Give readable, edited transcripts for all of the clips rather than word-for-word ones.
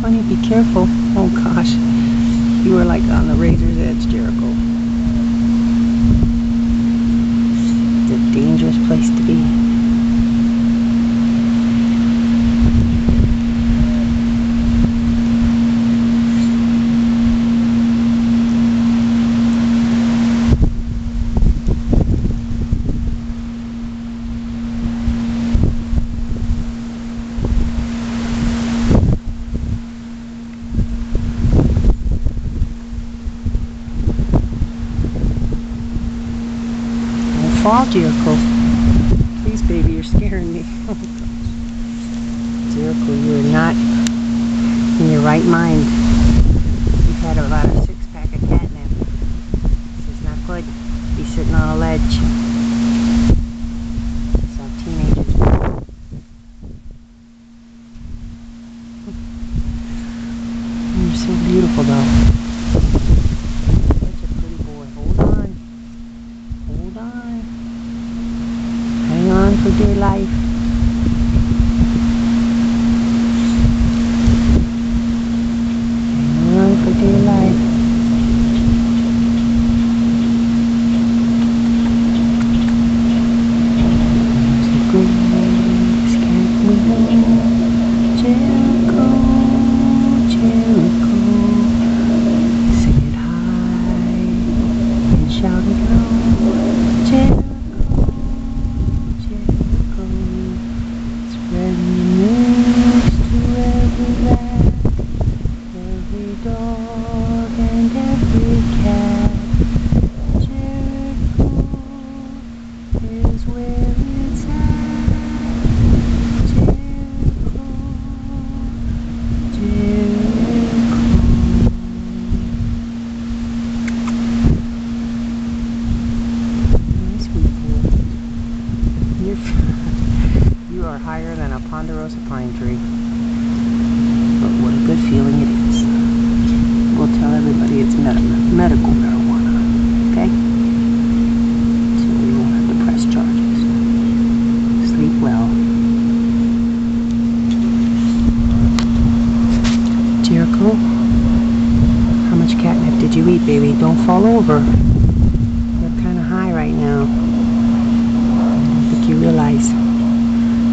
Honey, be careful. Oh gosh. You were like on the razor's edge, Jericho. It's a dangerous place to be. Fall, Jericho. Please, baby, you're scaring me. Oh, gosh. Jericho, you're not in your right mind. You've had about a 6-pack of catnip. This is not good. Be sitting on a ledge. It's how teenagers do. You're so beautiful, though. Such a pretty boy. Hold on. Hold on. Hang on for dear life. Hang on for dear life. So good, can't we go? Jericho, Jericho. Sing it high and shout it low. Jericho. Spreading the news to every lad, every dog and every cat. Jericho is where it's at. Jericho, Jericho. My sweet boy. You are higher than a ponderosa pine tree. But what a good feeling it is. We'll tell everybody it's medical marijuana. Okay? So we won't have to press charges. Sleep well. Jericho, how much catnip did you eat, baby? Don't fall over. You're kind of high right now. I think you realize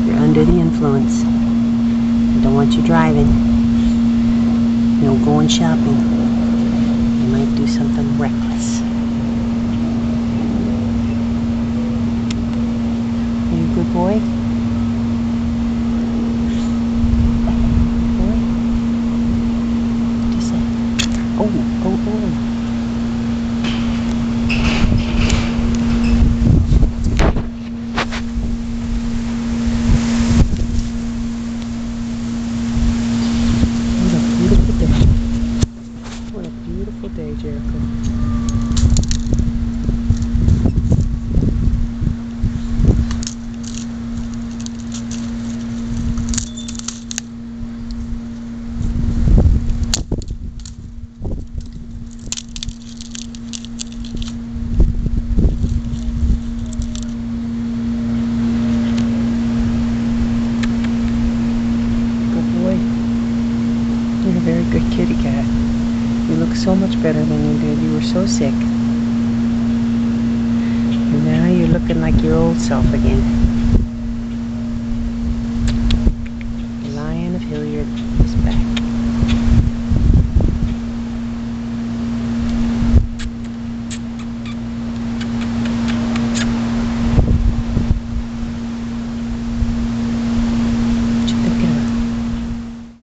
you're under the influence. I don't want you driving. No going shopping. You might do something reckless. Are you a good boy? Boy? What'd you say? Oh. What a beautiful day, Jericho. Good boy. You're a very good kitty cat. You look so much better than you did. You were so sick. And now you're looking like your old self again. Lion of Hilliard.